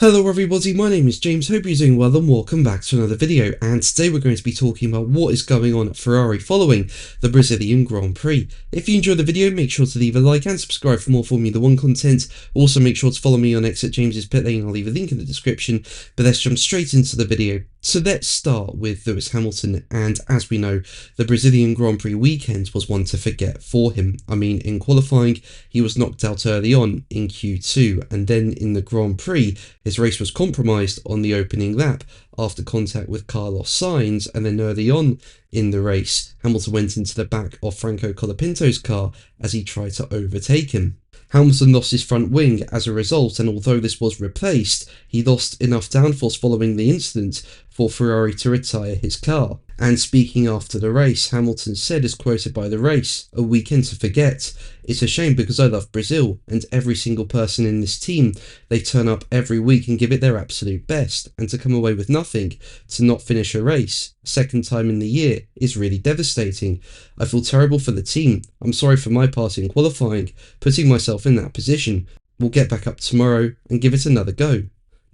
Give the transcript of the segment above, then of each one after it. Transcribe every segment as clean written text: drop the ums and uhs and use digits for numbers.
Hello everybody, my name is James, hope you're doing well and welcome back to another video, and today we're going to be talking about what is going on at Ferrari following the Brazilian Grand Prix. If you enjoyed the video, make sure to leave a like and subscribe for more Formula 1 content. Also make sure to follow me on X at James's Pit Lane, I'll leave a link in the description, but let's jump straight into the video. So let's start with Lewis Hamilton, and as we know, the Brazilian Grand Prix weekend was one to forget for him. I mean, in qualifying, he was knocked out early on in Q2, and then in the Grand Prix, his race was compromised on the opening lap after contact with Carlos Sainz, and then early on in the race, Hamilton went into the back of Franco Colapinto's car as he tried to overtake him. Hamilton lost his front wing as a result, and although this was replaced, he lost enough downforce following the incident for Ferrari to retire his car. And speaking after the race, Hamilton said, as quoted by the race, "A weekend to forget. It's a shame because I love Brazil and every single person in this team. They turn up every week and give it their absolute best, and to come away with nothing, to not finish a race, second time in the year, is really devastating. I feel terrible for the team. I'm sorry for my part in qualifying, putting myself in that position. We'll get back up tomorrow and give it another go."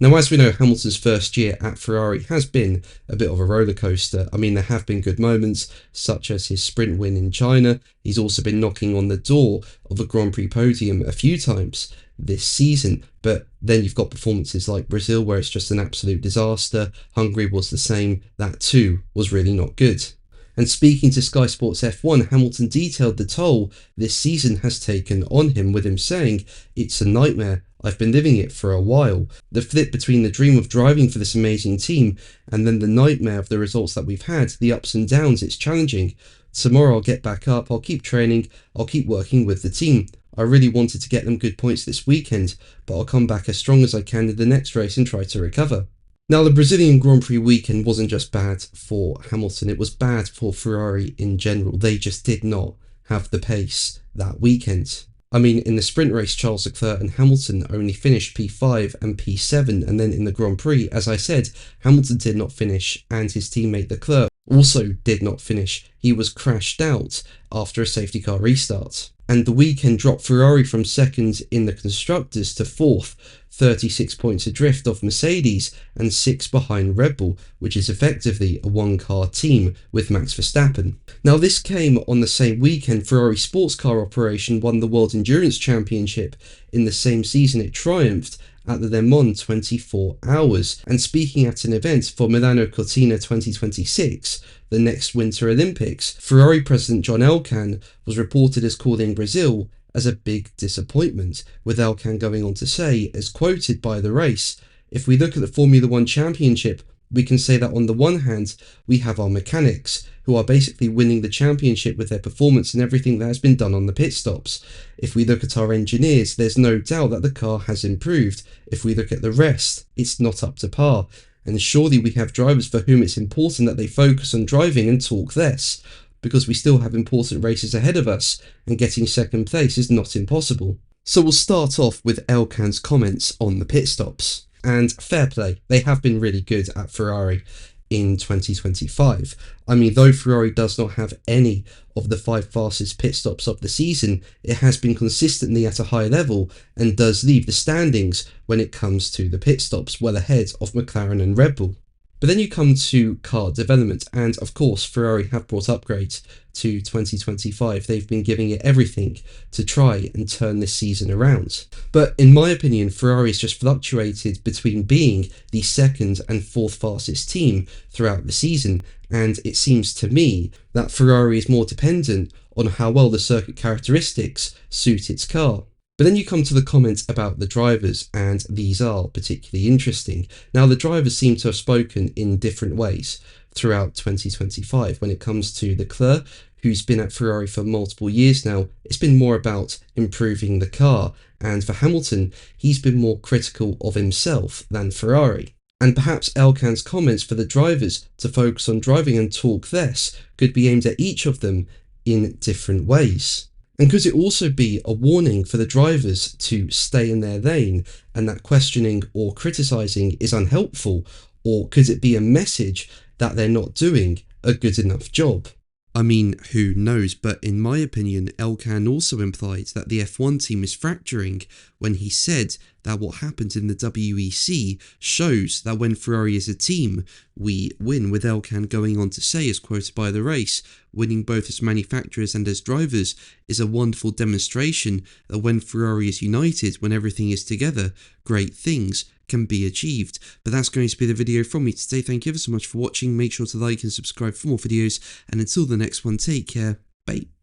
Now, as we know, Hamilton's first year at Ferrari has been a bit of a roller coaster. I mean, there have been good moments, such as his sprint win in China. He's also been knocking on the door of a Grand Prix podium a few times this season. But then you've got performances like Brazil, where it's just an absolute disaster. Hungary was the same. That too was really not good. And speaking to Sky Sports F1, Hamilton detailed the toll this season has taken on him, with him saying, "It's a nightmare. I've been living it for a while. The flip between the dream of driving for this amazing team and then the nightmare of the results that we've had, the ups and downs, it's challenging. Tomorrow I'll get back up, I'll keep training, I'll keep working with the team. I really wanted to get them good points this weekend, but I'll come back as strong as I can in the next race and try to recover." Now, the Brazilian Grand Prix weekend wasn't just bad for Hamilton, it was bad for Ferrari in general. They just did not have the pace that weekend. I mean, in the sprint race, Charles Leclerc and Hamilton only finished P5 and P7, and then in the Grand Prix, as I said, Hamilton did not finish, and his teammate Leclerc also did not finish. He was crashed out after a safety car restart. And the weekend dropped Ferrari from second in the Constructors to fourth, 36 points adrift of Mercedes and 6 behind Red Bull, which is effectively a one-car team with Max Verstappen. Now, this came on the same weekend Ferrari sports car operation won the World Endurance Championship. In the same season it triumphed at the Le Mans 24 Hours. And speaking at an event for Milano Cortina 2026, the next Winter Olympics, Ferrari president John Elcan was reported as calling Brazil as a big disappointment, with Elcan going on to say, as quoted by the race, "If we look at the Formula 1 Championship, we can say that on the one hand, we have our mechanics, who are basically winning the championship with their performance and everything that has been done on the pit stops. If we look at our engineers, there's no doubt that the car has improved. If we look at the rest, it's not up to par. And surely we have drivers for whom it's important that they focus on driving and talk less, because we still have important races ahead of us, and getting second place is not impossible." So we'll start off with Elcan's comments on the pit stops. And fair play, they have been really good at Ferrari in 2025. I mean, though Ferrari does not have any of the 5 fastest pit stops of the season, it has been consistently at a high level and does leave the standings when it comes to the pit stops well ahead of McLaren and Red Bull. But then you come to car development, and of course Ferrari have brought upgrades to 2025. They've been giving it everything to try and turn this season around. But in my opinion, Ferrari has just fluctuated between being the second and fourth fastest team throughout the season, and it seems to me that Ferrari is more dependent on how well the circuit characteristics suit its car. But then you come to the comments about the drivers, and these are particularly interesting. Now, the drivers seem to have spoken in different ways throughout 2025. When it comes to Leclerc, who's been at Ferrari for multiple years now, it's been more about improving the car. And for Hamilton, he's been more critical of himself than Ferrari. And perhaps Elcan's comments for the drivers to focus on driving and talk less could be aimed at each of them in different ways. And could it also be a warning for the drivers to stay in their lane, and that questioning or criticising is unhelpful? Or could it be a message that they're not doing a good enough job? I mean, who knows, but in my opinion, Elcan also implied that the F1 team is fracturing when he said that what happens in the WEC shows that when Ferrari is a team, we win, with Elcan going on to say, as quoted by the race, winning both as manufacturers and as drivers is a wonderful demonstration that when Ferrari is united, when everything is together, great things can be achieved. But that's going to be the video from me today. Thank you ever so much for watching. Make sure to like and subscribe for more videos, and until the next one, take care. Bye.